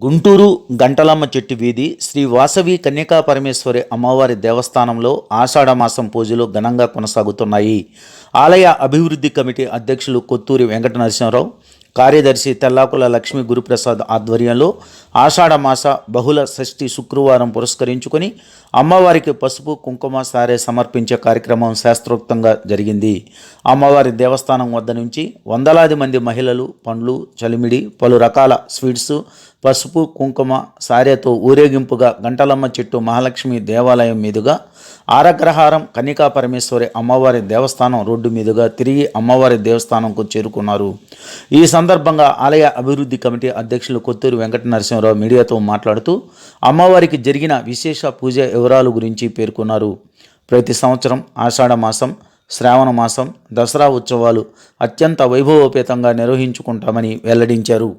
గుంటూరు గంటలమ్మ చెట్టు వీధి శ్రీ వాసవి కన్యకా పరమేశ్వరి అమ్మవారి దేవస్థానంలో ఆషాఢమాసం పూజలు ఘనంగా కొనసాగుతున్నాయి. ఆలయ అభివృద్ధి కమిటీ అధ్యక్షులు కొత్తూరి వెంకట నరసింహరావు, కార్యదర్శి తెల్లాకుల లక్ష్మీ గురుప్రసాద్ ఆధ్వర్యంలో ఆషాఢమాస బహుళ షష్ఠి శుక్రవారం పురస్కరించుకొని అమ్మవారికి పసుపు కుంకుమ సారే సమర్పించే కార్యక్రమం శాస్త్రోక్తంగా జరిగింది. అమ్మవారి దేవస్థానం వద్ద నుంచి వందలాది మంది మహిళలు పండ్లు, చలిమిడి, పలు రకాల స్వీట్స్, పసుపు కుంకుమ సారెతో ఊరేగింపుగా గంటలమ్మ చెట్టు మహాలక్ష్మి దేవాలయం మీదుగా ఆరగ్రహారం కన్యకా పరమేశ్వరి అమ్మవారి దేవస్థానం రోడ్డు మీదుగా తిరిగి అమ్మవారి దేవస్థానంకు చేరుకున్నారు. ఈ సందర్భంగా ఆలయ అభివృద్ధి కమిటీ అధ్యక్షులు కొత్తూరు వెంకట నరసింహరావు మీడియాతో మాట్లాడుతూ అమ్మవారికి జరిగిన విశేష పూజ వివరాల గురించి పేర్కొన్నారు. ప్రతి సంవత్సరం ఆషాఢ మాసం, శ్రావణ మాసం, దసరా ఉత్సవాలు అత్యంత వైభవోపేతంగా నిర్వహించుకుంటామని వెల్లడించారు.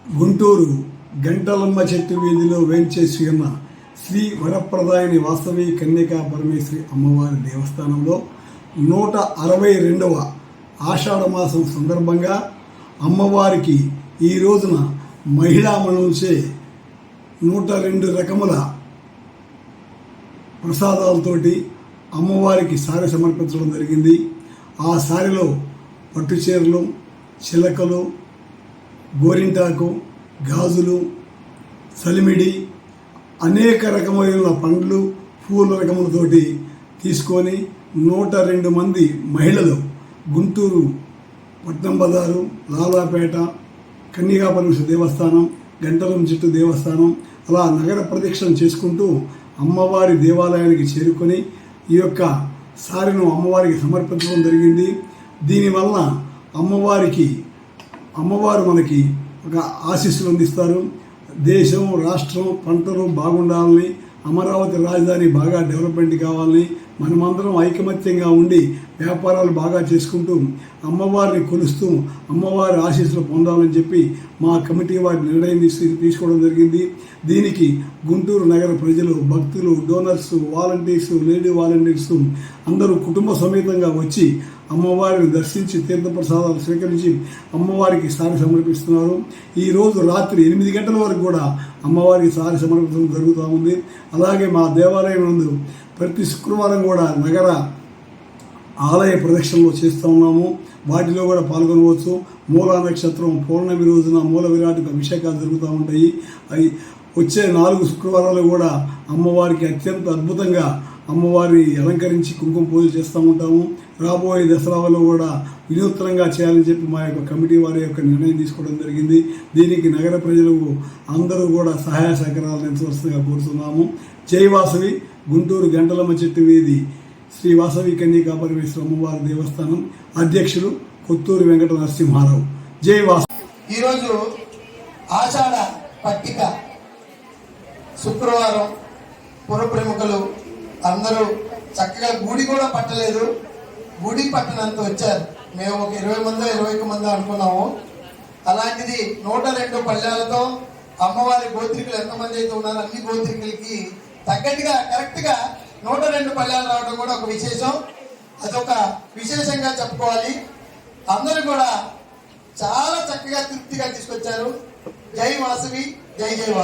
గుంటూరు గంటలమ్మ చెట్టు వీధిలో వేంచేసి ఉన్న శ్రీ వరప్రదాయని వాసవి కన్యకా పరమేశ్వరి అమ్మవారి దేవస్థానంలో 162వ ఆషాఢ మాసం సందర్భంగా అమ్మవారికి ఈ రోజున మహిళా మనుచే 102 రకముల ప్రసాదాలతోటి అమ్మవారికి సారె సమర్పించడం జరిగింది. ఆ సారెలో పట్టు చీరలు, చిలకలు, గోరింటాకు, గాజులు, సలిమిడి, అనేక రకమైన పండ్లు, పూల రకములతోటి తీసుకొని 102 మంది మహిళలు గుంటూరు పట్నం బజారు, లాలాపేట, కన్యకా పరమేశ్వరి దేవస్థానం, గంటలం చెట్టు దేవస్థానం అలా నగర ప్రదక్షిణ చేసుకుంటూ అమ్మవారి దేవాలయానికి చేరుకొని ఈ యొక్క సారెను అమ్మవారికి సమర్పించడం జరిగింది. దీనివల్ల అమ్మవారు మనకి ఒక ఆశీస్సులు అందిస్తారు. దేశం, రాష్ట్రం, పంటలు బాగుండాలని, అమరావతి రాజధాని బాగా డెవలప్మెంట్ కావాలని, మనమందరం ఐకమత్యంగా ఉండి వ్యాపారాలు బాగా చేసుకుంటూ అమ్మవారిని కొలుస్తూ అమ్మవారి ఆశీస్సులు పొందాలని చెప్పి మా కమిటీ వారి నిర్ణయం తీసుకోవడం జరిగింది. దీనికి గుంటూరు నగర ప్రజలు, భక్తులు, డోనర్స్, వాలంటీర్స్, లేడీ వాలంటీర్స్ అందరూ కుటుంబ సమేతంగా వచ్చి అమ్మవారిని దర్శించి తీర్థప్రసాదాలు స్వీకరించి అమ్మవారికి సారి సమర్పిస్తున్నారు. ఈరోజు రాత్రి 8 గంటల వరకు కూడా అమ్మవారికి సారి సమర్పించడం జరుగుతూ ఉంది. అలాగే మా దేవాలయం నందు ప్రతి శుక్రవారం కూడా నగర ఆలయ ప్రదక్షిణలో చేస్తూ ఉన్నాము. వాటిలో కూడా పాల్గొనవచ్చు. మూలా నక్షత్రం పౌర్ణమి రోజున మూల విరాట్కి అభిషేకాలు జరుగుతూ ఉంటాయి. అవి వచ్చే 4 శుక్రవారాలు కూడా అమ్మవారికి అత్యంత అద్భుతంగా అమ్మవారిని అలంకరించి కుంకుమ పూజలు చేస్తూ ఉంటాము. రాబోయే దసరాలో కూడా వినూత్నంగా చేయాలని చెప్పి మా యొక్క కమిటీ వారి యొక్క నిర్ణయం తీసుకోవడం జరిగింది. దీనికి నగర ప్రజలు అందరూ కూడా సహాయ సహకారాలు అందించవలసిందిగా కోరుతున్నాము. జై వాసవి, గుంటూరు గంటలమ్మ చెట్టు వీధి శ్రీ వాసవి కన్యకా పరమేశ్వరి అమ్మవారి దేవస్థానం అధ్యక్షులు కొత్తూరు వెంకట నరసింహారావు. జై వాసవి. ఈరోజు ఆషాఢ పట్టిక శుక్రవారం. పుర ప్రముఖులు అందరూ చక్కగా గుడి కూడా పట్టలేదు, గుడి పట్టనంత వచ్చారు. మేము ఒక 20 మందో 21 మందో అనుకున్నాము. అలాంటిది 102 పళ్ళాలతో అమ్మవారి గోత్రికులు ఎంతమంది అయితే ఉన్నారో అన్ని గోత్రికులకి తగ్గట్టుగా కరెక్ట్గా 102 పళ్ళాలు రావడం కూడా ఒక విశేషం. అదొక విశేషంగా చెప్పుకోవాలి. అందరూ కూడా చాలా చక్కగా తృప్తిగా తీసుకొచ్చారు. జై వాసవి, జై జై వాసవి.